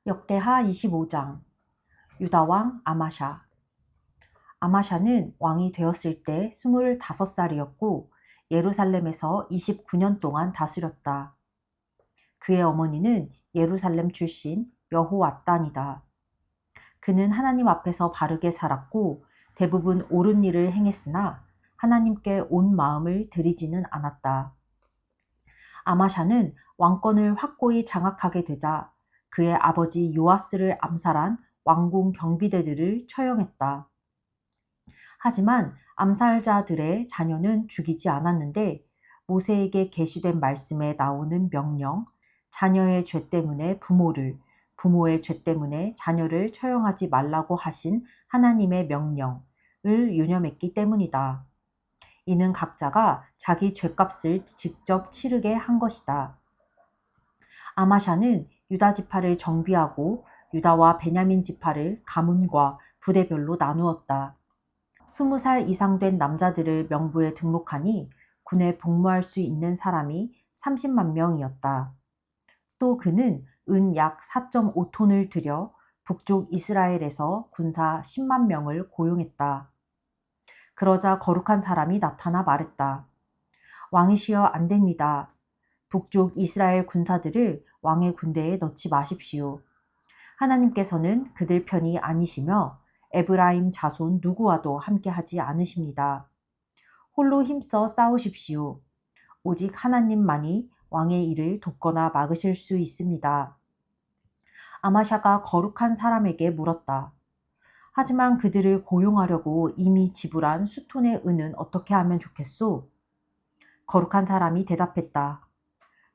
역대하 25장 유다왕 아마샤. 아마샤는 왕이 되었을 때 25살이었고 예루살렘에서 29년 동안 다스렸다. 그의 어머니는 예루살렘 출신 여호왓단이다. 그는 하나님 앞에서 바르게 살았고 대부분 옳은 일을 행했으나 하나님께 온 마음을 들이지는 않았다. 아마샤는 왕권을 확고히 장악하게 되자 그의 아버지 요아스를 암살한 왕궁 경비대들을 처형했다. 하지만 암살자들의 자녀는 죽이지 않았는데 모세에게 계시된 말씀에 나오는 명령, 자녀의 죄 때문에 부모를, 부모의 죄 때문에 자녀를 처형하지 말라고 하신 하나님의 명령을 유념했기 때문이다. 이는 각자가 자기 죄값을 직접 치르게 한 것이다. 아마샤는 유다 지파를 정비하고 유다와 베냐민 지파를 가문과 부대별로 나누었다. 20살 이상 된 남자들을 명부에 등록하니 군에 복무할 수 있는 사람이 30만 명이었다. 또 그는 은 약 4.5톤을 들여 북쪽 이스라엘에서 군사 10만 명을 고용했다. 그러자 거룩한 사람이 나타나 말했다. 왕이시여 안 됩니다. 북쪽 이스라엘 군사들을 왕의 군대에 넣지 마십시오. 하나님께서는 그들 편이 아니시며 에브라임 자손 누구와도 함께하지 않으십니다. 홀로 힘써 싸우십시오. 오직 하나님만이 왕의 일을 돕거나 막으실 수 있습니다. 아마샤가 거룩한 사람에게 물었다. 하지만 그들을 고용하려고 이미 지불한 수톤의 은은 어떻게 하면 좋겠소? 거룩한 사람이 대답했다.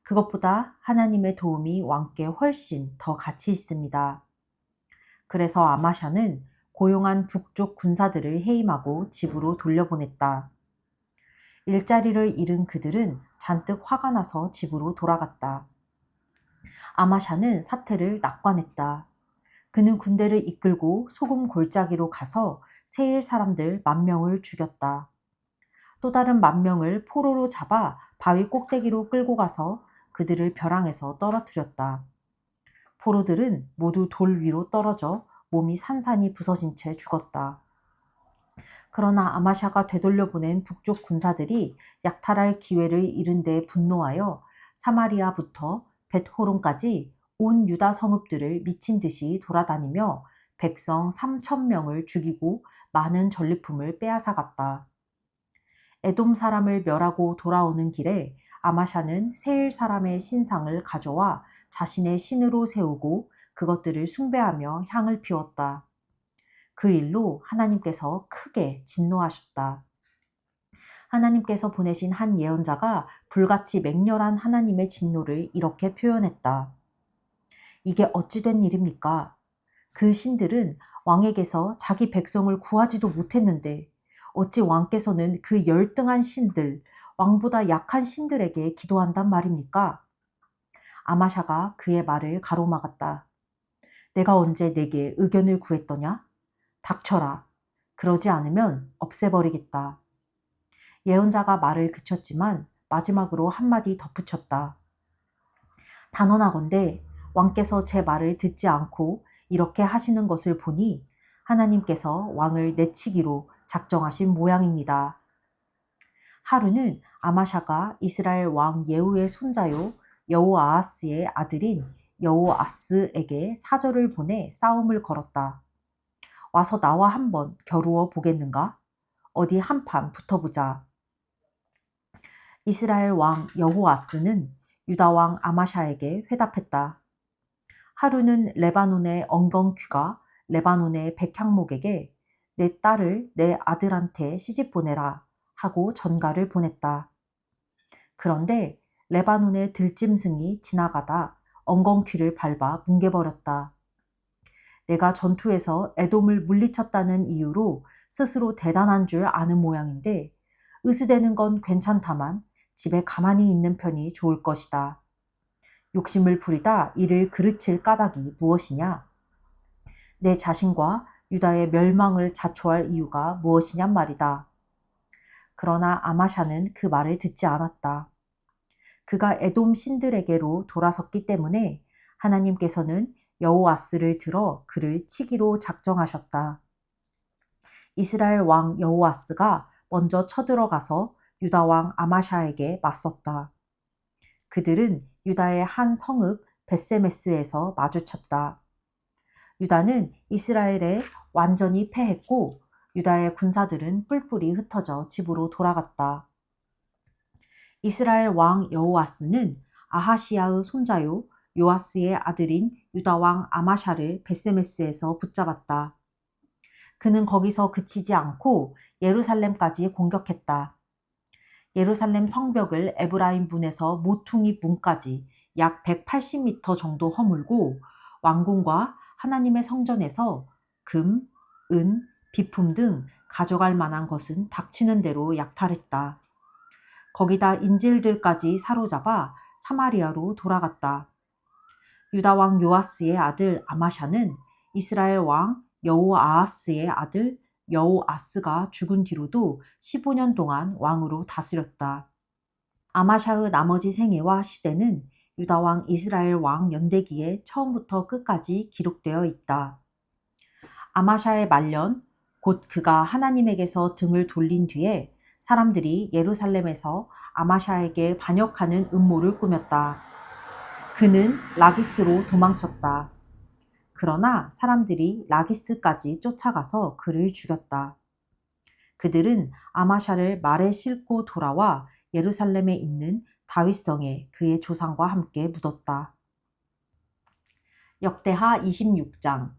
그것보다 하나님의 도움이 왕께 훨씬 더 가치 있습니다. 그래서 아마샤는 고용한 북쪽 군사들을 해임하고 집으로 돌려보냈다. 일자리를 잃은 그들은 잔뜩 화가 나서 집으로 돌아갔다. 아마샤는 사태를 낙관했다. 그는 군대를 이끌고 소금 골짜기로 가서 세일 사람들 10,000명을 죽였다. 또 다른 10,000명을 포로로 잡아 바위 꼭대기로 끌고 가서 그들을 벼랑에서 떨어뜨렸다. 포로들은 모두 돌 위로 떨어져 몸이 산산이 부서진 채 죽었다. 그러나 아마샤가 되돌려보낸 북쪽 군사들이 약탈할 기회를 잃은 데 분노하여 사마리아부터 벳호론까지 온 유다 성읍들을 미친 듯이 돌아다니며 백성 3,000명을 죽이고 많은 전리품을 빼앗아갔다. 에돔 사람을 멸하고 돌아오는 길에 아마샤는 세일 사람의 신상을 가져와 자신의 신으로 세우고 그것들을 숭배하며 향을 피웠다. 그 일로 하나님께서 크게 진노하셨다. 하나님께서 보내신 한 예언자가 불같이 맹렬한 하나님의 진노를 이렇게 표현했다. 이게 어찌 된 일입니까? 그 신들은 왕에게서 자기 백성을 구하지도 못했는데 어찌 왕께서는 그 열등한 신들, 왕보다 약한 신들에게 기도한단 말입니까? 아마샤가 그의 말을 가로막았다. 내가 언제 내게 의견을 구했더냐? 닥쳐라. 그러지 않으면 없애버리겠다. 예언자가 말을 그쳤지만 마지막으로 한마디 덧붙였다. 단언하건대 왕께서 제 말을 듣지 않고 이렇게 하시는 것을 보니 하나님께서 왕을 내치기로 작정하신 모양입니다. 하루는 아마샤가 이스라엘 왕 예후의 손자요 여호아하스의 아들인 여호아스에게 사절을 보내 싸움을 걸었다. 와서 나와 한번 겨루어 보겠는가? 어디 한판 붙어보자. 이스라엘 왕 여호아스는 유다 왕 아마샤에게 회답했다. 하루는 레바논의 엉겅퀴가 레바논의 백향목에게 내 딸을 내 아들한테 시집 보내라 하고 전가를 보냈다. 그런데 레바논의 들짐승이 지나가다 엉겅퀴를 밟아 뭉개버렸다. 내가 전투에서 에돔을 물리쳤다는 이유로 스스로 대단한 줄 아는 모양인데 으스대는 건 괜찮다만 집에 가만히 있는 편이 좋을 것이다. 욕심을 부리다 이를 그르칠 까닭이 무엇이냐? 내 자신과 유다의 멸망을 자초할 이유가 무엇이냔 말이다. 그러나 아마샤는 그 말을 듣지 않았다. 그가 에돔 신들에게로 돌아섰기 때문에 하나님께서는 여호아스를 들어 그를 치기로 작정하셨다. 이스라엘 왕 여호아스가 먼저 쳐들어가서 유다 왕 아마샤에게 맞섰다. 그들은 유다의 한 성읍 벳세메스에서 마주쳤다. 유다는 이스라엘에 완전히 패했고 유다의 군사들은 뿔뿔이 흩어져 집으로 돌아갔다. 이스라엘 왕 여호아스는 아하시야의 손자요 요아스의 아들인 유다 왕 아마샤를 벳세메스에서 붙잡았다. 그는 거기서 그치지 않고 예루살렘까지 공격했다. 예루살렘 성벽을 에브라임 문에서 모퉁이 문까지 약 180m 정도 허물고 왕궁과 하나님의 성전에서 금, 은, 비품 등 가져갈 만한 것은 닥치는 대로 약탈했다. 거기다 인질들까지 사로잡아 사마리아로 돌아갔다. 유다 왕 요아스의 아들 아마샤는 이스라엘 왕 여호아하스의 아들 여호아스가 죽은 뒤로도 15년 동안 왕으로 다스렸다. 아마샤의 나머지 생애와 시대는 유다 왕 이스라엘 왕 연대기에 처음부터 끝까지 기록되어 있다. 아마샤의 말년, 곧 그가 하나님에게서 등을 돌린 뒤에 사람들이 예루살렘에서 아마샤에게 반역하는 음모를 꾸몄다. 그는 라기스로 도망쳤다. 그러나 사람들이 라기스까지 쫓아가서 그를 죽였다. 그들은 아마샤를 말에 싣고 돌아와 예루살렘에 있는 다윗성에 그의 조상과 함께 묻었다. 역대하 26장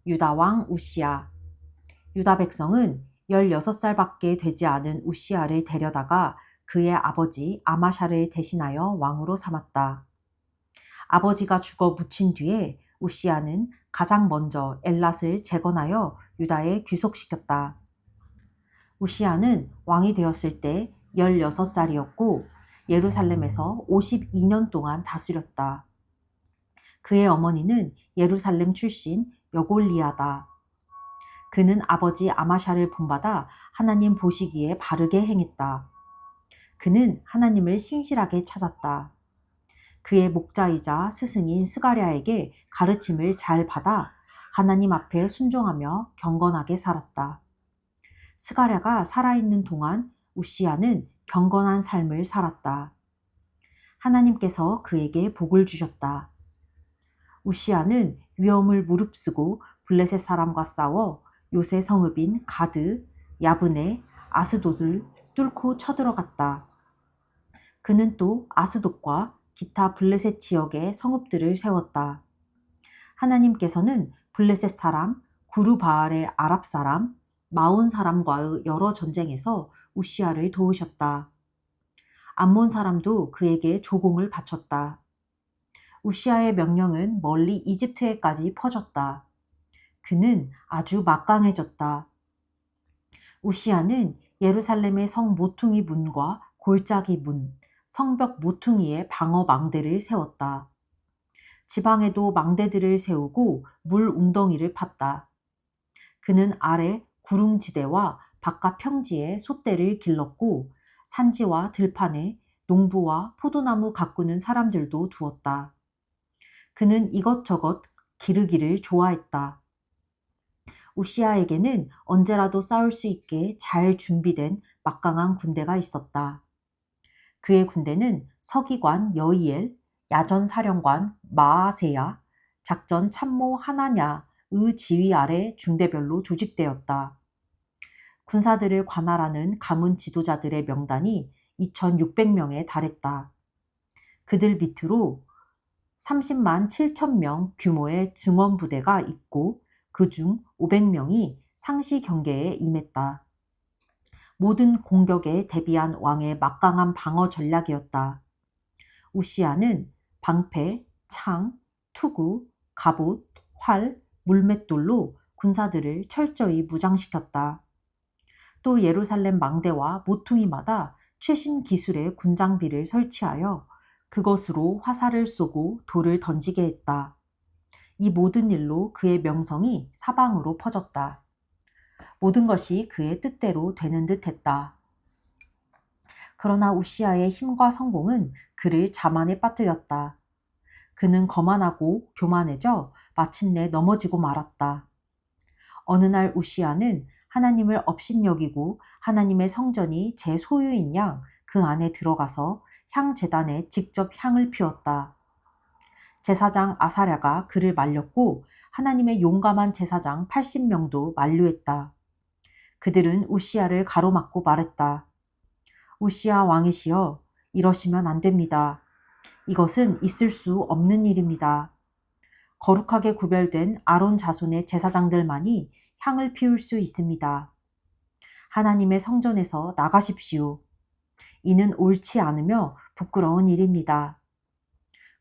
유다 왕 우시야. 유다 백성은 16살밖에 되지 않은 우시야를 데려다가 그의 아버지 아마샤를 대신하여 왕으로 삼았다. 아버지가 죽어 묻힌 뒤에 우시야는 가장 먼저 엘랏을 재건하여 유다에 귀속시켰다. 우시야는 왕이 되었을 때 16살이었고 예루살렘에서 52년 동안 다스렸다. 그의 어머니는 예루살렘 출신 여골리아다. 그는 아버지 아마샤를 본받아 하나님 보시기에 바르게 행했다. 그는 하나님을 신실하게 찾았다. 그의 목자이자 스승인 스가랴에게 가르침을 잘 받아 하나님 앞에 순종하며 경건하게 살았다. 스가랴가 살아있는 동안 우시야는 경건한 삶을 살았다. 하나님께서 그에게 복을 주셨다. 우시야는 위험을 무릅쓰고 블레셋 사람과 싸워 요새 성읍인 가드, 야브네, 아스돗을 뚫고 쳐들어갔다. 그는 또 아스돗과 기타 블레셋 지역의 성읍들을 세웠다. 하나님께서는 블레셋 사람, 구르바알의 아랍 사람, 마온 사람과의 여러 전쟁에서 우시야를 도우셨다. 암몬 사람도 그에게 조공을 바쳤다. 우시야의 명령은 멀리 이집트에까지 퍼졌다. 그는 아주 막강해졌다. 우시야는 예루살렘의 성 모퉁이 문과 골짜기 문, 성벽 모퉁이에 방어 망대를 세웠다. 지방에도 망대들을 세우고 물 웅덩이를 팠다. 그는 아래 구릉지대와 바깥 평지에 솥대를 길렀고 산지와 들판에 농부와 포도나무 가꾸는 사람들도 두었다. 그는 이것저것 기르기를 좋아했다. 우시야에게는 언제라도 싸울 수 있게 잘 준비된 막강한 군대가 있었다. 그의 군대는 서기관 여이엘, 야전사령관 마아세야, 작전 참모 하나냐의 지휘 아래 중대별로 조직되었다. 군사들을 관할하는 가문 지도자들의 명단이 2,600명에 달했다. 그들 밑으로 30만 7천 명 규모의 증원부대가 있고 그중 500명이 상시 경계에 임했다. 모든 공격에 대비한 왕의 막강한 방어 전략이었다. 우시야는 방패, 창, 투구, 갑옷, 활, 물맷돌로 군사들을 철저히 무장시켰다. 또 예루살렘 망대와 모퉁이마다 최신 기술의 군장비를 설치하여 그것으로 화살을 쏘고 돌을 던지게 했다. 이 모든 일로 그의 명성이 사방으로 퍼졌다. 모든 것이 그의 뜻대로 되는 듯 했다. 그러나 우시야의 힘과 성공은 그를 자만에 빠뜨렸다. 그는 거만하고 교만해져 마침내 넘어지고 말았다. 어느 날 우시아는 하나님을 업신여기고 하나님의 성전이 제 소유인 양 그 안에 들어가서 향 제단에 직접 향을 피웠다. 제사장 아사랴가 그를 말렸고 하나님의 용감한 제사장 80명도 만류했다. 그들은 우시아를 가로막고 말했다. 우시아 왕이시여, 이러시면 안 됩니다. 이것은 있을 수 없는 일입니다. 거룩하게 구별된 아론 자손의 제사장들만이 향을 피울 수 있습니다. 하나님의 성전에서 나가십시오. 이는 옳지 않으며 부끄러운 일입니다.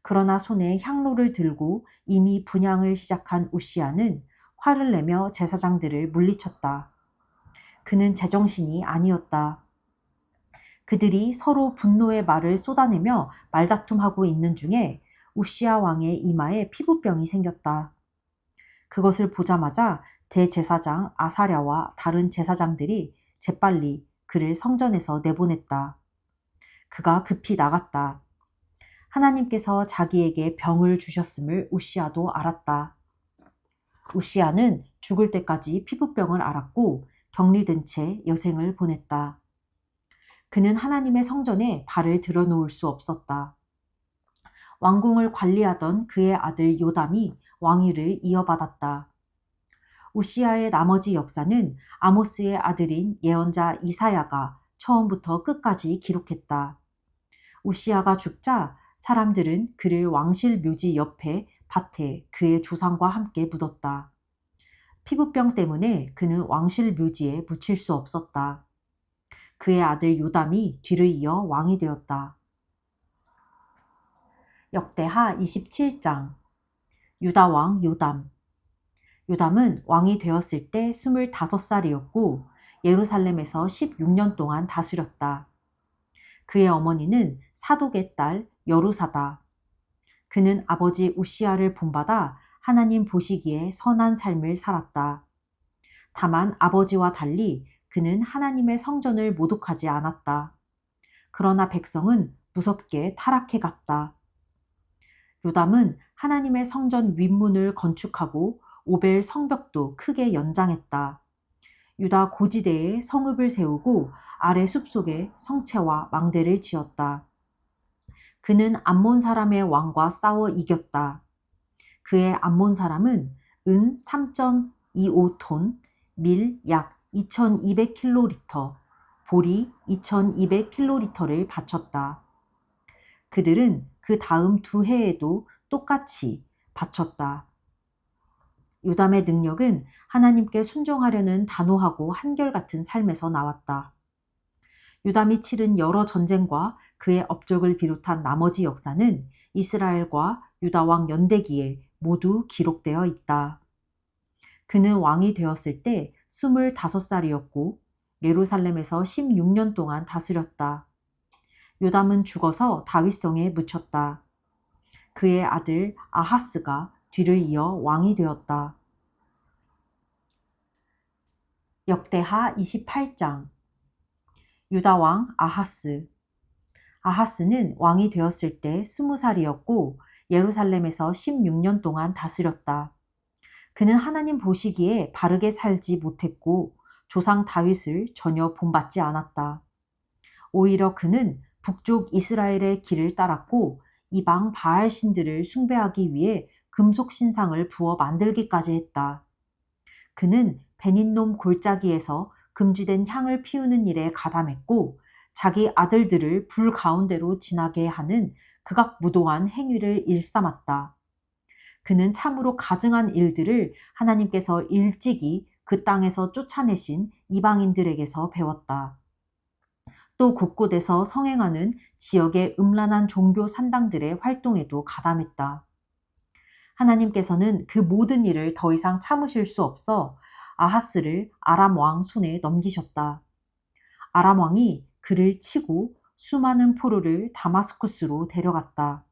그러나 손에 향로를 들고 이미 분향을 시작한 우시아는 화를 내며 제사장들을 물리쳤다. 그는 제정신이 아니었다. 그들이 서로 분노의 말을 쏟아내며 말다툼하고 있는 중에 우시아 왕의 이마에 피부병이 생겼다. 그것을 보자마자 대제사장 아사랴와 다른 제사장들이 재빨리 그를 성전에서 내보냈다. 그가 급히 나갔다. 하나님께서 자기에게 병을 주셨음을 우시아도 알았다. 우시아는 죽을 때까지 피부병을 앓았고 격리된 채 여생을 보냈다. 그는 하나님의 성전에 발을 들여놓을 수 없었다. 왕궁을 관리하던 그의 아들 요담이 왕위를 이어받았다. 우시아의 나머지 역사는 아모스의 아들인 예언자 이사야가 처음부터 끝까지 기록했다. 우시아가 죽자 사람들은 그를 왕실 묘지 옆에 밭에 그의 조상과 함께 묻었다. 피부병 때문에 그는 왕실 묘지에 묻힐 수 없었다. 그의 아들 요담이 뒤를 이어 왕이 되었다. 역대하 27장. 유다 왕 요담. 요담은 왕이 되었을 때 25살이었고 예루살렘에서 16년 동안 다스렸다. 그의 어머니는 사독의 딸 여루사다. 그는 아버지 우시아를 본받아 하나님 보시기에 선한 삶을 살았다. 다만 아버지와 달리 그는 하나님의 성전을 모독하지 않았다. 그러나 백성은 무섭게 타락해 갔다. 요담은 하나님의 성전 윗문을 건축하고 오벨 성벽도 크게 연장했다. 유다 고지대에 성읍을 세우고 아래 숲속에 성채와 망대를 지었다. 그는 암몬 사람의 왕과 싸워 이겼다. 그의 암몬 사람은 은 3.25톤, 밀 약 2200킬로리터, 보리 2200킬로리터를 바쳤다. 그들은 그 다음 두 해에도 똑같이 바쳤다. 요담의 능력은 하나님께 순종하려는 단호하고 한결같은 삶에서 나왔다. 요담이 치른 여러 전쟁과 그의 업적을 비롯한 나머지 역사는 이스라엘과 유다왕 연대기에 모두 기록되어 있다. 그는 왕이 되었을 때 25살이었고 예루살렘에서 16년 동안 다스렸다. 요담은 죽어서 다윗성에 묻혔다. 그의 아들 아하스가 뒤를 이어 왕이 되었다. 역대하 28장. 유다 왕 아하스. 아하스는 왕이 되었을 때 20살이었고 예루살렘에서 16년 동안 다스렸다. 그는 하나님 보시기에 바르게 살지 못했고 조상 다윗을 전혀 본받지 않았다. 오히려 그는 북쪽 이스라엘의 길을 따랐고 이방 바알 신들을 숭배하기 위해 금속 신상을 부어 만들기까지 했다. 그는 베닌놈 골짜기에서 금지된 향을 피우는 일에 가담했고 자기 아들들을 불 가운데로 지나게 하는 극악무도한 행위를 일삼았다. 그는 참으로 가증한 일들을 하나님께서 일찍이 그 땅에서 쫓아내신 이방인들에게서 배웠다. 또 곳곳에서 성행하는 지역의 음란한 종교 산당들의 활동에도 가담했다. 하나님께서는 그 모든 일을 더 이상 참으실 수 없어 아하스를 아람 왕 손에 넘기셨다. 아람 왕이 그를 치고 수많은 포로를 다마스쿠스로 데려갔다.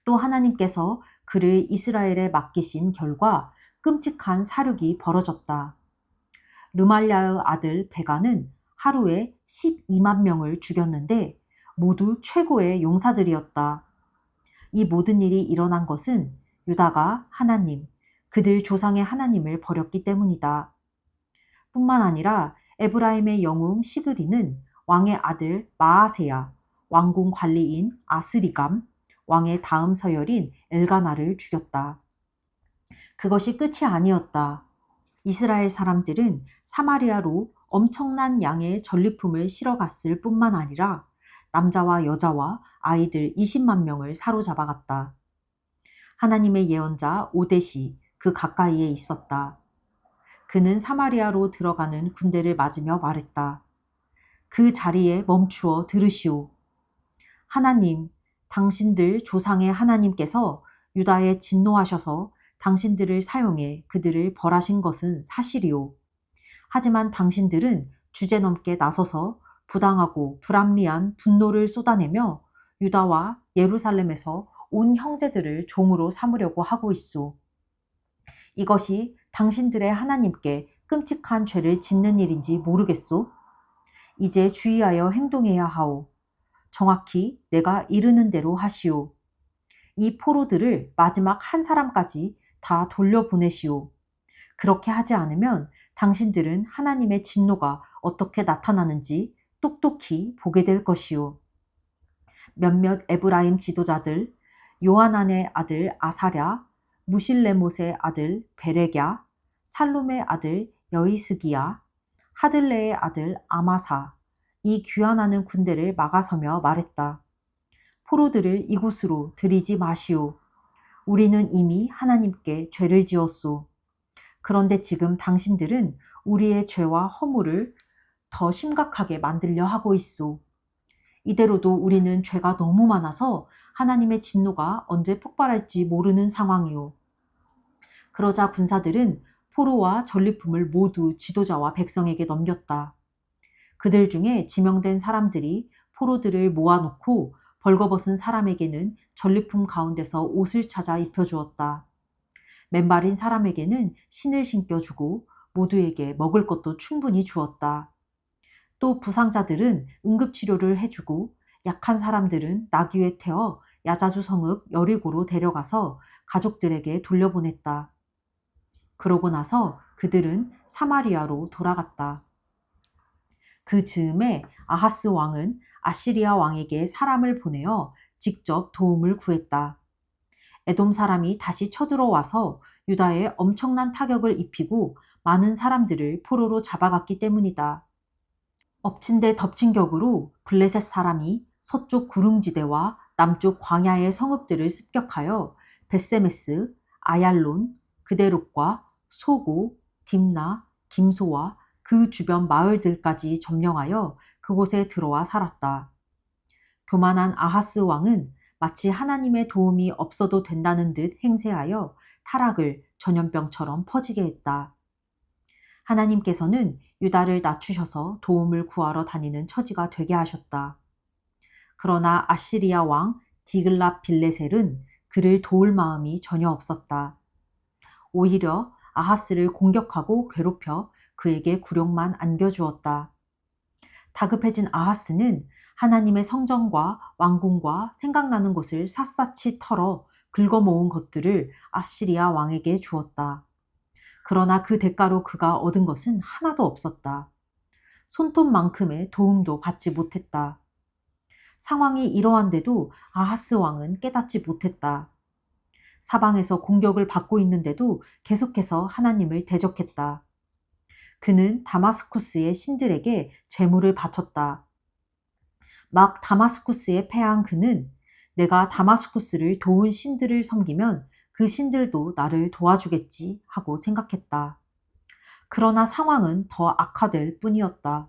또 하나님께서 그를 이스라엘에 맡기신 결과 끔찍한 사륙이 벌어졌다. 르말랴의 아들 베가는 하루에 12만 명을 죽였는데 모두 최고의 용사들이었다. 이 모든 일이 일어난 것은 유다가 하나님, 그들 조상의 하나님을 버렸기 때문이다. 뿐만 아니라 에브라임의 영웅 시그리는 왕의 아들 마아세야, 왕궁 관리인 아스리감, 왕의 다음 서열인 엘가나를 죽였다. 그것이 끝이 아니었다. 이스라엘 사람들은 사마리아로 엄청난 양의 전리품을 실어갔을 뿐만 아니라 남자와 여자와 아이들 20만 명을 사로잡아갔다. 하나님의 예언자 오뎃이 그 가까이에 있었다. 그는 사마리아로 들어가는 군대를 맞으며 말했다. 그 자리에 멈추어 들으시오. 하나님, 당신들 조상의 하나님께서 유다에 진노하셔서 당신들을 사용해 그들을 벌하신 것은 사실이오. 하지만 당신들은 주제넘게 나서서 부당하고 불합리한 분노를 쏟아내며 유다와 예루살렘에서 온 형제들을 종으로 삼으려고 하고 있소. 이것이 당신들의 하나님께 끔찍한 죄를 짓는 일인지 모르겠소? 이제 주의하여 행동해야 하오. 정확히 내가 이르는 대로 하시오. 이 포로들을 마지막 한 사람까지 다 돌려보내시오. 그렇게 하지 않으면 당신들은 하나님의 진노가 어떻게 나타나는지 똑똑히 보게 될 것이오. 몇몇 에브라임 지도자들, 요하난의 아들 아사랴, 무실레못의 아들 베렉야, 살룸의 아들 여이스기야, 하들레의 아들 아마사, 이 귀환하는 군대를 막아서며 말했다. 포로들을 이곳으로 들이지 마시오. 우리는 이미 하나님께 죄를 지었소. 그런데 지금 당신들은 우리의 죄와 허물을 더 심각하게 만들려 하고 있소. 이대로도 우리는 죄가 너무 많아서 하나님의 진노가 언제 폭발할지 모르는 상황이오. 그러자 군사들은 포로와 전리품을 모두 지도자와 백성에게 넘겼다. 그들 중에 지명된 사람들이 포로들을 모아놓고 벌거벗은 사람에게는 전리품 가운데서 옷을 찾아 입혀주었다. 맨발인 사람에게는 신을 신겨주고 모두에게 먹을 것도 충분히 주었다. 또 부상자들은 응급치료를 해주고 약한 사람들은 나귀에 태워 야자주 성읍 여리고로 데려가서 가족들에게 돌려보냈다. 그러고 나서 그들은 사마리아로 돌아갔다. 그 즈음에 아하스 왕은 아시리아 왕에게 사람을 보내어 직접 도움을 구했다. 에돔 사람이 다시 쳐들어와서 유다에 엄청난 타격을 입히고 많은 사람들을 포로로 잡아갔기 때문이다. 엎친 데 덮친 격으로 블레셋 사람이 서쪽 구릉지대와 남쪽 광야의 성읍들을 습격하여 벳세메스, 아얄론, 그데롯과 소고, 딥나, 김소와 그 주변 마을들까지 점령하여 그곳에 들어와 살았다. 교만한 아하스 왕은 마치 하나님의 도움이 없어도 된다는 듯 행세하여 타락을 전염병처럼 퍼지게 했다. 하나님께서는 유다를 낮추셔서 도움을 구하러 다니는 처지가 되게 하셨다. 그러나 아시리아 왕 디글랏 빌레셀은 그를 도울 마음이 전혀 없었다. 오히려 아하스를 공격하고 괴롭혀 그에게 굴욕만 안겨주었다. 다급해진 아하스는 하나님의 성전과 왕궁과 생각나는 곳을 샅샅이 털어 긁어모은 것들을 아시리아 왕에게 주었다. 그러나 그 대가로 그가 얻은 것은 하나도 없었다. 손톱만큼의 도움도 받지 못했다. 상황이 이러한데도 아하스 왕은 깨닫지 못했다. 사방에서 공격을 받고 있는데도 계속해서 하나님을 대적했다. 그는 다마스쿠스의 신들에게 제물을 바쳤다. 막 다마스쿠스에 패한 그는 내가 다마스쿠스를 도운 신들을 섬기면 그 신들도 나를 도와주겠지 하고 생각했다. 그러나 상황은 더 악화될 뿐이었다.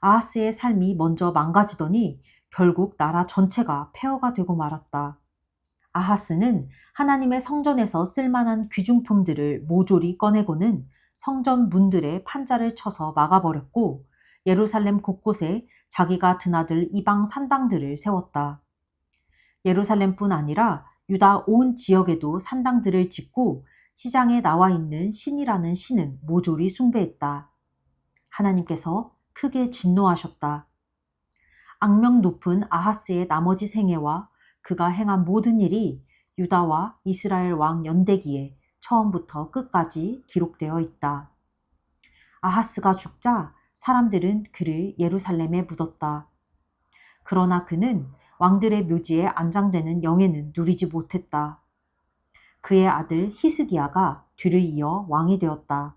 아하스의 삶이 먼저 망가지더니 결국 나라 전체가 폐허가 되고 말았다. 아하스는 하나님의 성전에서 쓸만한 귀중품들을 모조리 꺼내고는 성전 문들에 판자를 쳐서 막아버렸고 예루살렘 곳곳에 자기가 드나들 이방 산당들을 세웠다. 예루살렘뿐 아니라 유다 온 지역에도 산당들을 짓고 시장에 나와 있는 신이라는 신은 모조리 숭배했다. 하나님께서 크게 진노하셨다. 악명 높은 아하스의 나머지 생애와 그가 행한 모든 일이 유다와 이스라엘 왕 연대기에 처음부터 끝까지 기록되어 있다. 아하스가 죽자 사람들은 그를 예루살렘에 묻었다. 그러나 그는 왕들의 묘지에 안장되는 영예는 누리지 못했다. 그의 아들 히스기야가 뒤를 이어 왕이 되었다.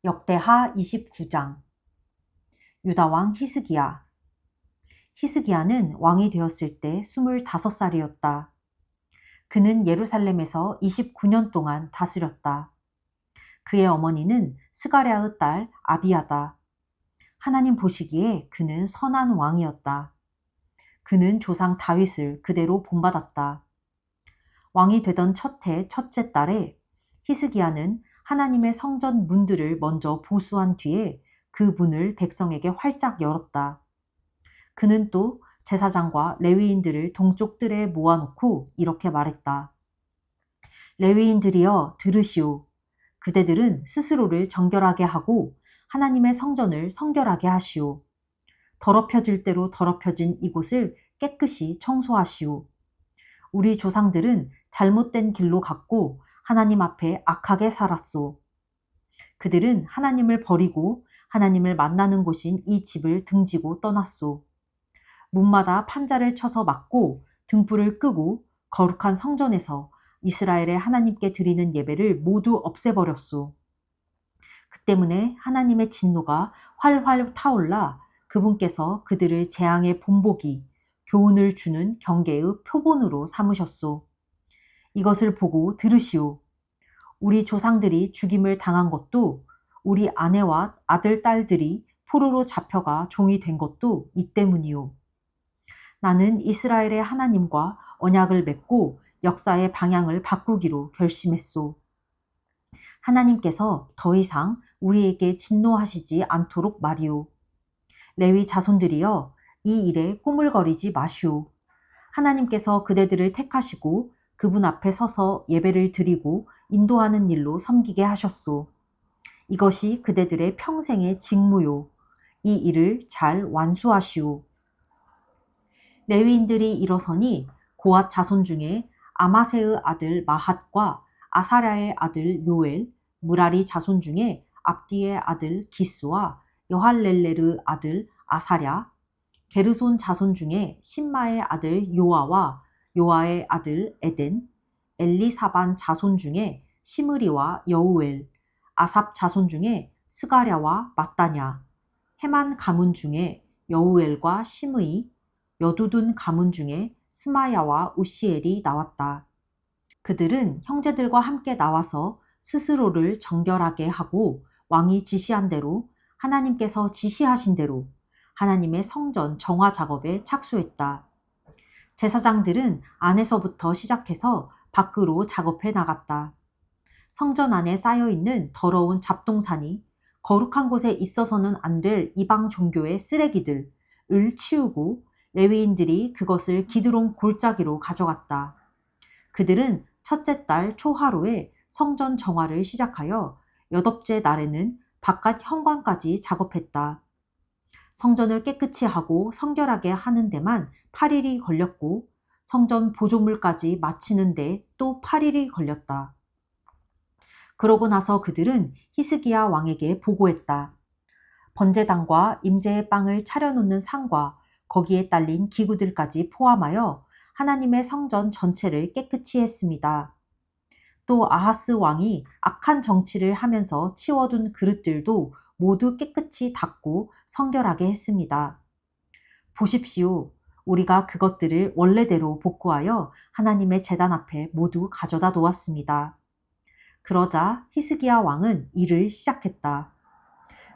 역대하 29장. 유다 왕 히스기야. 히스기야는 왕이 되었을 때 25살이었다. 그는 예루살렘에서 29년 동안 다스렸다. 그의 어머니는 스가랴의 딸 아비야다. 하나님 보시기에 그는 선한 왕이었다. 그는 조상 다윗을 그대로 본받았다. 왕이 되던 첫 해 첫째 달에 히스기야는 하나님의 성전 문들을 먼저 보수한 뒤에 그 문을 백성에게 활짝 열었다. 그는 또 제사장과 레위인들을 동쪽 뜰에 모아놓고 이렇게 말했다. 레위인들이여 들으시오. 그대들은 스스로를 정결하게 하고 하나님의 성전을 성결하게 하시오. 더럽혀질 대로 더럽혀진 이곳을 깨끗이 청소하시오. 우리 조상들은 잘못된 길로 갔고 하나님 앞에 악하게 살았소. 그들은 하나님을 버리고 하나님을 만나는 곳인 이 집을 등지고 떠났소. 문마다 판자를 쳐서 막고 등불을 끄고 거룩한 성전에서 이스라엘의 하나님께 드리는 예배를 모두 없애버렸소. 그 때문에 하나님의 진노가 활활 타올라 그분께서 그들을 재앙의 본보기, 교훈을 주는 경계의 표본으로 삼으셨소. 이것을 보고 들으시오. 우리 조상들이 죽임을 당한 것도 우리 아내와 아들, 딸들이 포로로 잡혀가 종이 된 것도 이 때문이오. 나는 이스라엘의 하나님과 언약을 맺고 역사의 방향을 바꾸기로 결심했소. 하나님께서 더 이상 우리에게 진노하시지 않도록 말이오. 레위 자손들이여 이 일에 꾸물거리지 마시오. 하나님께서 그대들을 택하시고 그분 앞에 서서 예배를 드리고 인도하는 일로 섬기게 하셨소. 이것이 그대들의 평생의 직무요. 이 일을 잘 완수하시오. 레위인들이 일어서니 고앗 자손 중에 아마세의 아들 마핫과 아사랴의 아들 요엘, 무라리 자손 중에 압디의 아들 기스와 여할렐레르 아들 아사랴, 게르손 자손 중에 신마의 아들 요아와 요아의 아들 에덴, 엘리사반 자손 중에 시므리와 여우엘, 아삽 자손 중에 스가랴와 마따냐, 헤만 가문 중에 여우엘과 시므이, 여두둔 가문 중에 스마야와 우시엘이 나왔다. 그들은 형제들과 함께 나와서 스스로를 정결하게 하고 왕이 지시한 대로 하나님께서 지시하신 대로 하나님의 성전 정화 작업에 착수했다. 제사장들은 안에서부터 시작해서 밖으로 작업해 나갔다. 성전 안에 쌓여있는 더러운 잡동사니 거룩한 곳에 있어서는 안 될 이방 종교의 쓰레기들을 치우고 레위인들이 그것을 기드론 골짜기로 가져갔다. 그들은 첫째 달 초하루에 성전 정화를 시작하여 여덟째 날에는 바깥 현관까지 작업했다. 성전을 깨끗이 하고 성결하게 하는 데만 8일이 걸렸고 성전 보조물까지 마치는 데 또 8일이 걸렸다. 그러고 나서 그들은 히스기야 왕에게 보고했다. 번제단과 임재의 빵을 차려놓는 상과 거기에 딸린 기구들까지 포함하여 하나님의 성전 전체를 깨끗이 했습니다. 또 아하스 왕이 악한 정치를 하면서 치워둔 그릇들도 모두 깨끗이 닦고 성결하게 했습니다. 보십시오. 우리가 그것들을 원래대로 복구하여 하나님의 제단 앞에 모두 가져다 놓았습니다. 그러자 히스기야 왕은 일을 시작했다.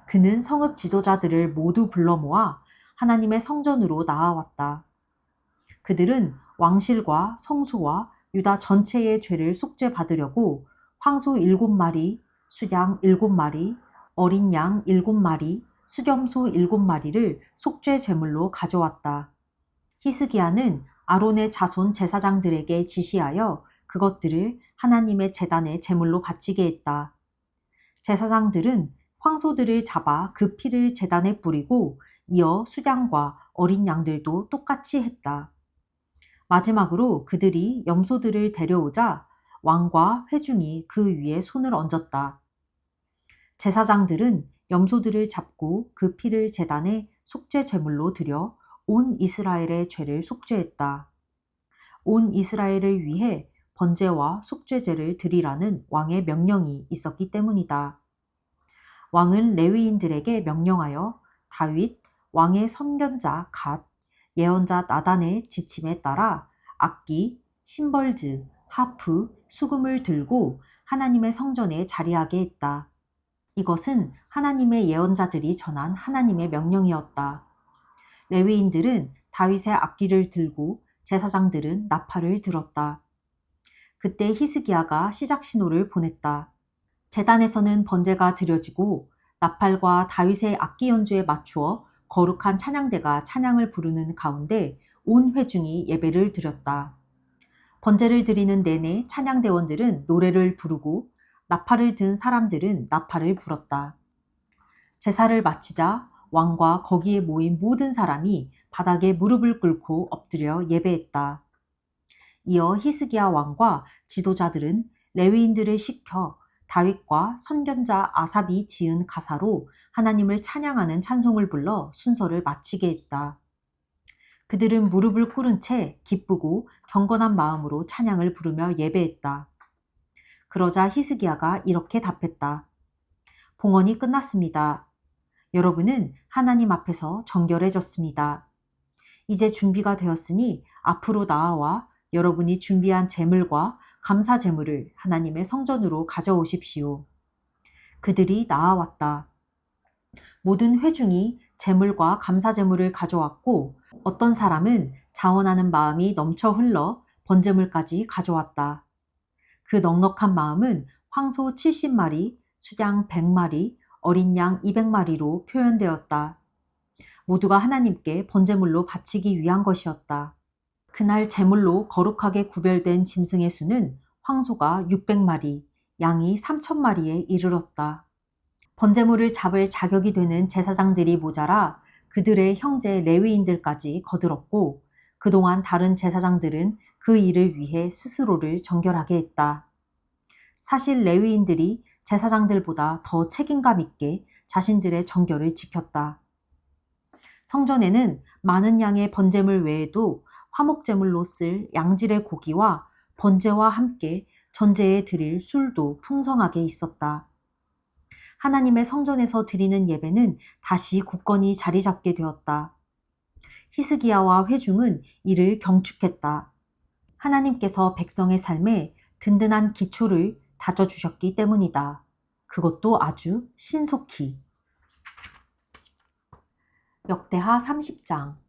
그는 성읍 지도자들을 모두 불러 모아 하나님의 성전으로 나아왔다. 그들은 왕실과 성소와 유다 전체의 죄를 속죄받으려고 황소 7마리, 수양 7마리, 어린 양 7마리, 수렴소 7마리를 속죄 제물로 가져왔다. 히스기야는 아론의 자손 제사장들에게 지시하여 그것들을 하나님의 제단에 제물로 바치게 했다. 제사장들은 황소들을 잡아 그 피를 제단에 뿌리고 이어 수양과 어린 양들도 똑같이 했다. 마지막으로 그들이 염소들을 데려오자 왕과 회중이 그 위에 손을 얹었다. 제사장들은 염소들을 잡고 그 피를 제단에 속죄 제물로 드려 온 이스라엘의 죄를 속죄했다. 온 이스라엘을 위해 번제와 속죄제를 드리라는 왕의 명령이 있었기 때문이다. 왕은 레위인들에게 명령하여 다윗, 왕의 선견자 갓, 예언자 나단의 지침에 따라 악기, 심벌즈, 하프, 수금을 들고 하나님의 성전에 자리하게 했다. 이것은 하나님의 예언자들이 전한 하나님의 명령이었다. 레위인들은 다윗의 악기를 들고 제사장들은 나팔을 들었다. 그때 히스기야가 시작 신호를 보냈다. 제단에서는 번제가 드려지고 나팔과 다윗의 악기 연주에 맞추어 거룩한 찬양대가 찬양을 부르는 가운데 온 회중이 예배를 드렸다. 번제를 드리는 내내 찬양대원들은 노래를 부르고 나팔을 든 사람들은 나팔을 불었다. 제사를 마치자 왕과 거기에 모인 모든 사람이 바닥에 무릎을 꿇고 엎드려 예배했다. 이어 히스기야 왕과 지도자들은 레위인들을 시켜 다윗과 선견자 아삽이 지은 가사로 하나님을 찬양하는 찬송을 불러 순서를 마치게 했다. 그들은 무릎을 꿇은 채 기쁘고 경건한 마음으로 찬양을 부르며 예배했다. 그러자 히스기야가 이렇게 답했다. 봉헌이 끝났습니다. 여러분은 하나님 앞에서 정결해졌습니다. 이제 준비가 되었으니 앞으로 나아와 여러분이 준비한 제물과 감사 제물을 하나님의 성전으로 가져오십시오. 그들이 나아왔다. 모든 회중이 제물과 감사 제물을 가져왔고 어떤 사람은 자원하는 마음이 넘쳐 흘러 번제물까지 가져왔다. 그 넉넉한 마음은 황소 70마리, 수양 100마리, 어린 양 200마리로 표현되었다. 모두가 하나님께 번제물로 바치기 위한 것이었다. 그날 제물로 거룩하게 구별된 짐승의 수는 황소가 600마리, 양이 3,000마리에 이르렀다. 번제물을 잡을 자격이 되는 제사장들이 모자라 그들의 형제 레위인들까지 거들었고 그동안 다른 제사장들은 그 일을 위해 스스로를 정결하게 했다. 사실 레위인들이 제사장들보다 더 책임감 있게 자신들의 정결을 지켰다. 성전에는 많은 양의 번제물 외에도 화목제물로 쓸 양질의 고기와 번제와 함께 전제에 드릴 술도 풍성하게 있었다. 하나님의 성전에서 드리는 예배는 다시 굳건히 자리 잡게 되었다. 히스기야와 회중은 이를 경축했다. 하나님께서 백성의 삶에 든든한 기초를 다져주셨기 때문이다. 그것도 아주 신속히. 역대하 30장.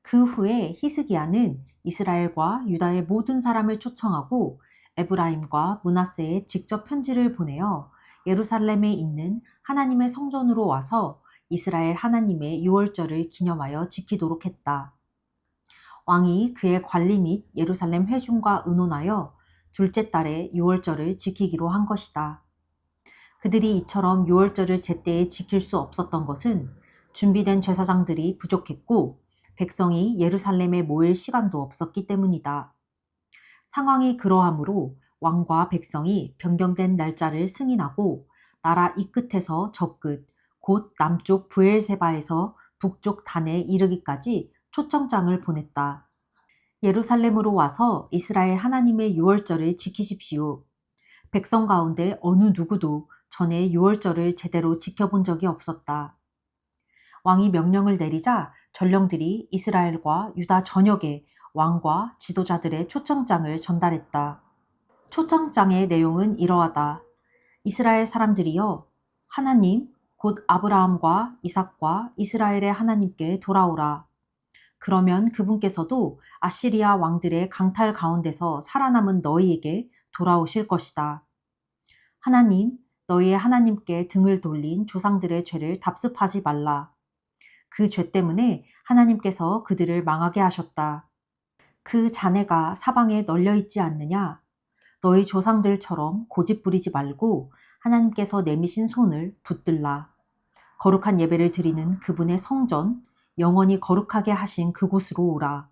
그 후에 히스기야는 이스라엘과 유다의 모든 사람을 초청하고 에브라임과 므낫세에 직접 편지를 보내어 예루살렘에 있는 하나님의 성전으로 와서 이스라엘 하나님의 유월절을 기념하여 지키도록 했다. 왕이 그의 관리 및 예루살렘 회중과 의논하여 둘째 달에 유월절을 지키기로 한 것이다. 그들이 이처럼 유월절을 제때에 지킬 수 없었던 것은 준비된 제사장들이 부족했고 백성이 예루살렘에 모일 시간도 없었기 때문이다. 상황이 그러하므로 왕과 백성이 변경된 날짜를 승인하고 나라 이 끝에서 저 끝, 곧 남쪽 브엘세바에서 북쪽 단에 이르기까지 초청장을 보냈다. 예루살렘으로 와서 이스라엘 하나님의 유월절을 지키십시오. 백성 가운데 어느 누구도 전에 유월절을 제대로 지켜본 적이 없었다. 왕이 명령을 내리자 전령들이 이스라엘과 유다 전역에 왕과 지도자들의 초청장을 전달했다. 초청장의 내용은 이러하다. 이스라엘 사람들이여, 하나님, 곧 아브라함과 이삭과 이스라엘의 하나님께 돌아오라. 그러면 그분께서도 아시리아 왕들의 강탈 가운데서 살아남은 너희에게 돌아오실 것이다. 하나님, 너희의 하나님께 등을 돌린 조상들의 죄를 답습하지 말라. 그 죄 때문에 하나님께서 그들을 망하게 하셨다. 그 잔해가 사방에 널려 있지 않느냐? 너희 조상들처럼 고집 부리지 말고 하나님께서 내미신 손을 붙들라. 거룩한 예배를 드리는 그분의 성전, 영원히 거룩하게 하신 그곳으로 오라.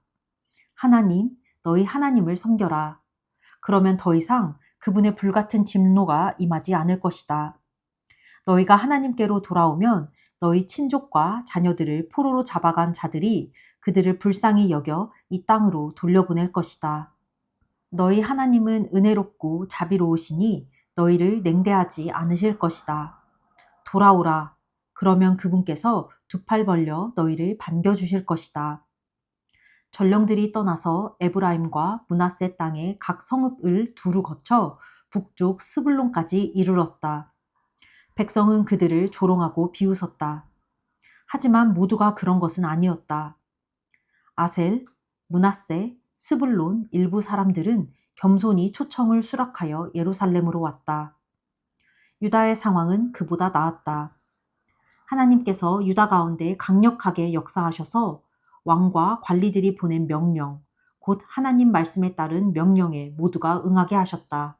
하나님, 너희 하나님을 섬겨라. 그러면 더 이상 그분의 불같은 진노가 임하지 않을 것이다. 너희가 하나님께로 돌아오면 너희 친족과 자녀들을 포로로 잡아간 자들이 그들을 불쌍히 여겨 이 땅으로 돌려보낼 것이다. 너희 하나님은 은혜롭고 자비로우시니 너희를 냉대하지 않으실 것이다. 돌아오라. 그러면 그분께서 두 팔 벌려 너희를 반겨주실 것이다. 전령들이 떠나서 에브라임과 므낫세 땅의 각 성읍을 두루 거쳐 북쪽 스불론까지 이르렀다. 백성은 그들을 조롱하고 비웃었다. 하지만 모두가 그런 것은 아니었다. 아셀, 므낫세, 스불론 일부 사람들은 겸손히 초청을 수락하여 예루살렘으로 왔다. 유다의 상황은 그보다 나았다. 하나님께서 유다 가운데 강력하게 역사하셔서 왕과 관리들이 보낸 명령, 곧 하나님 말씀에 따른 명령에 모두가 응하게 하셨다.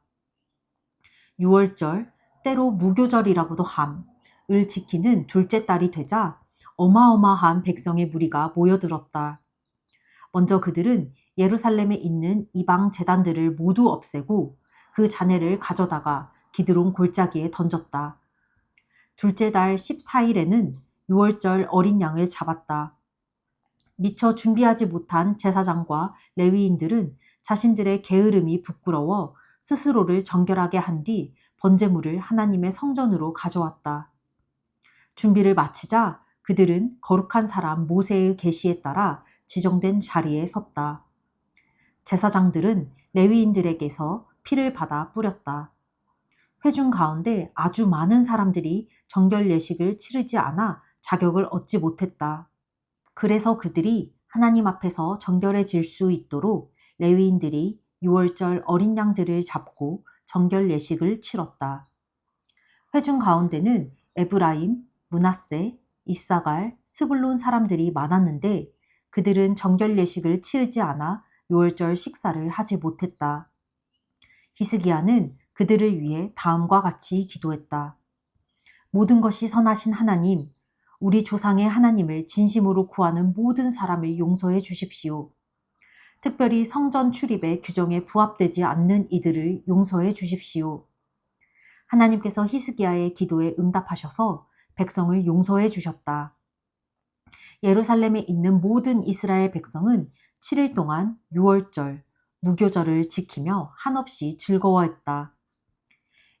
유월절, 때로 무교절이라고도 함을 지키는 둘째 달이 되자 어마어마한 백성의 무리가 모여들었다. 먼저 그들은 예루살렘에 있는 이방 제단들을 모두 없애고 그 잔해를 가져다가 기드론 골짜기에 던졌다. 둘째 달 14일에는 유월절 어린 양을 잡았다. 미처 준비하지 못한 제사장과 레위인들은 자신들의 게으름이 부끄러워 스스로를 정결하게 한 뒤 번제물을 하나님의 성전으로 가져왔다. 준비를 마치자 그들은 거룩한 사람 모세의 계시에 따라 지정된 자리에 섰다. 제사장들은 레위인들에게서 피를 받아 뿌렸다. 회중 가운데 아주 많은 사람들이 정결 예식을 치르지 않아 자격을 얻지 못했다. 그래서 그들이 하나님 앞에서 정결해질 수 있도록 레위인들이 유월절 어린 양들을 잡고 정결 예식을 치렀다. 회중 가운데는 에브라임, 므낫세, 이사갈, 스불론 사람들이 많았는데 그들은 정결 예식을 치르지 않아 유월절 식사를 하지 못했다. 히스기야는 그들을 위해 다음과 같이 기도했다. 모든 것이 선하신 하나님, 우리 조상의 하나님을 진심으로 구하는 모든 사람을 용서해 주십시오. 특별히 성전 출입의 규정에 부합되지 않는 이들을 용서해 주십시오. 하나님께서 히스기야의 기도에 응답하셔서 백성을 용서해 주셨다. 예루살렘에 있는 모든 이스라엘 백성은 7일 동안 유월절, 무교절을 지키며 한없이 즐거워했다.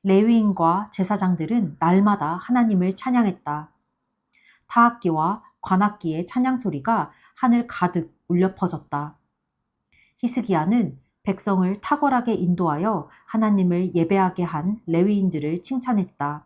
레위인과 제사장들은 날마다 하나님을 찬양했다. 타악기와 관악기의 찬양 소리가 하늘 가득 울려 퍼졌다. 히스기야는 백성을 탁월하게 인도하여 하나님을 예배하게 한 레위인들을 칭찬했다.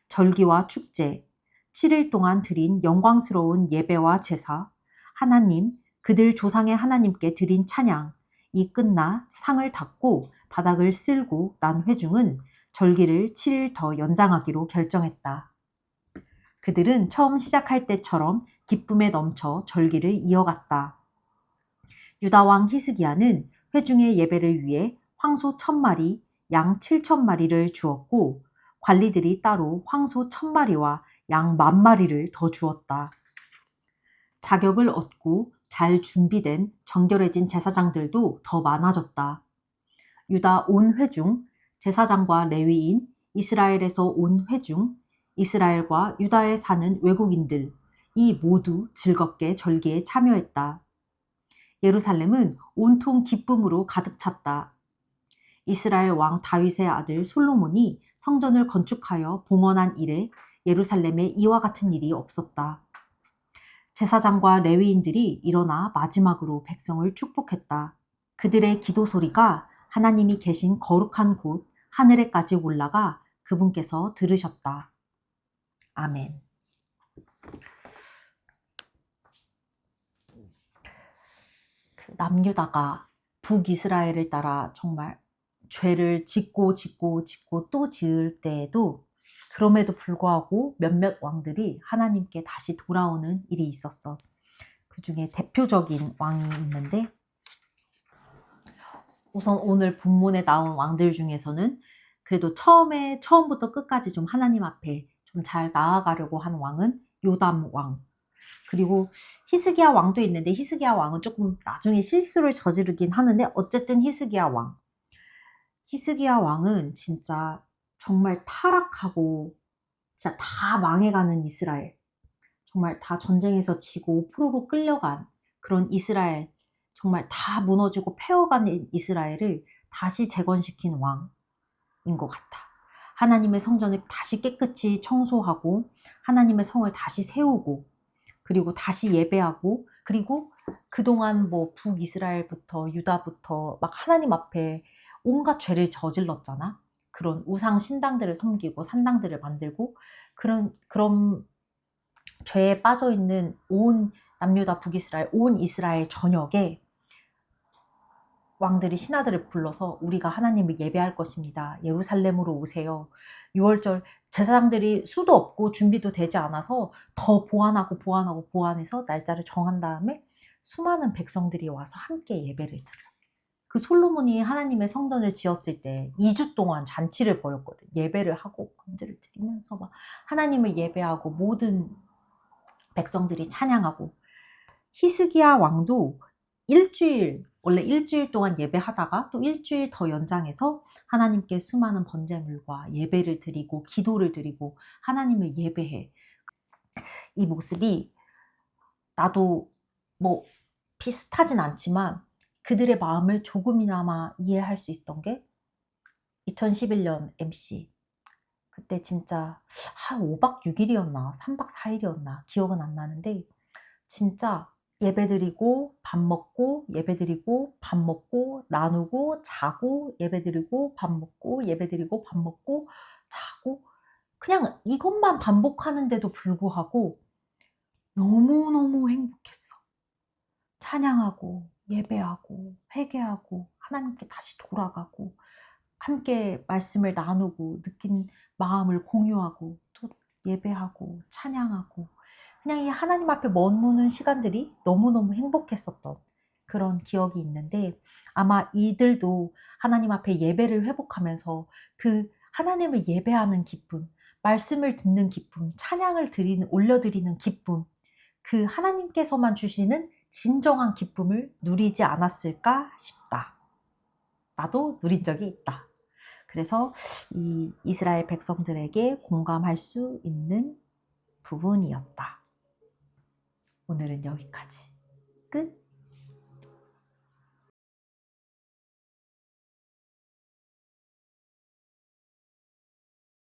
절기와 축제, 7일 동안 드린 영광스러운 예배와 제사, 하나님, 그들 조상의 하나님께 드린 찬양이 끝나 상을 닫고 바닥을 쓸고 난 회중은 절기를 7일 더 연장하기로 결정했다. 그들은 처음 시작할 때처럼 기쁨에 넘쳐 절기를 이어갔다. 유다왕 히스기야는 회중의 예배를 위해 황소 1000마리, 양 7000마리를 주었고 관리들이 따로 황소 1000마리와 양 10,000마리를 더 주었다. 자격을 얻고 잘 준비된 정결해진 제사장들도 더 많아졌다. 유다 온 회중, 제사장과 레위인, 이스라엘에서 온 회중, 이스라엘과 유다에 사는 외국인들, 이 모두 즐겁게 절기에 참여했다. 예루살렘은 온통 기쁨으로 가득 찼다. 이스라엘 왕 다윗의 아들 솔로몬이 성전을 건축하여 봉헌한 이래 예루살렘에 이와 같은 일이 없었다. 제사장과 레위인들이 일어나 마지막으로 백성을 축복했다. 그들의 기도 소리가 하나님이 계신 거룩한 곳 하늘에까지 올라가 그분께서 들으셨다. 아멘. 남유다가 북이스라엘을 따라 정말 죄를 짓고 또 지을 때에도 그럼에도 불구하고 몇몇 왕들이 하나님께 다시 돌아오는 일이 있었어. 그 중에 대표적인 왕이 있는데 우선 오늘 본문에 나온 왕들 중에서는 그래도 처음부터 끝까지 좀 하나님 앞에 좀 잘 나아가려고 한 왕은 요담 왕. 그리고 히스기야 왕도 있는데 히스기야 왕은 조금 나중에 실수를 저지르긴 하는데 어쨌든 히스기야 왕. 히스기야 왕은 진짜 정말 타락하고 진짜 다 망해가는 이스라엘. 정말 다 전쟁에서 지고 포로로 끌려간 그런 이스라엘. 정말 다 무너지고 패어가는 이스라엘을 다시 재건시킨 왕인 것 같아. 하나님의 성전을 다시 깨끗이 청소하고 하나님의 성을 다시 세우고 그리고 다시 예배하고 그리고 그동안 뭐 북이스라엘부터 유다부터 막 하나님 앞에 온갖 죄를 저질렀잖아. 그런 우상 신당들을 섬기고 산당들을 만들고 그런 죄에 빠져 있는 온 남유다 북이스라엘 온 이스라엘 전역에 왕들이 신하들을 불러서 우리가 하나님을 예배할 것입니다. 예루살렘으로 오세요. 6월절 제사장들이 수도 없고 준비도 되지 않아서 더 보완해서 날짜를 정한 다음에 수많은 백성들이 와서 함께 예배를 드려요. 그 솔로몬이 하나님의 성전을 지었을 때 2주 동안 잔치를 벌였거든. 예배를 하고 번제를 드리면서 막 하나님을 예배하고 모든 백성들이 찬양하고 히스기야 왕도 원래 일주일 동안 예배하다가 또 일주일 더 연장해서 하나님께 수많은 번제물과 예배를 드리고 기도를 드리고 하나님을 예배해. 이 모습이 나도 뭐 비슷하진 않지만 그들의 마음을 조금이나마 이해할 수 있던 게 2011년 MC 그때 진짜 한 5박 6일이었나 3박 4일이었나 기억은 안 나는데 진짜 예배드리고 밥 먹고 예배드리고 밥 먹고 나누고 자고 예배드리고 밥 먹고 예배드리고 밥 먹고 자고 그냥 이것만 반복하는데도 불구하고 너무너무 행복했어. 찬양하고 예배하고 회개하고 하나님께 다시 돌아가고 함께 말씀을 나누고 느낀 마음을 공유하고 또 예배하고 찬양하고 그냥 이 하나님 앞에 머무는 시간들이 너무너무 행복했었던 그런 기억이 있는데 아마 이들도 하나님 앞에 예배를 회복하면서 그 하나님을 예배하는 기쁨, 말씀을 듣는 기쁨, 찬양을 올려드리는 기쁨, 그 하나님께서만 주시는 진정한 기쁨을 누리지 않았을까 싶다. 나도 누린 적이 있다. 그래서 이 이스라엘 백성들에게 공감할 수 있는 부분이었다. 오늘은 여기까지. 끝.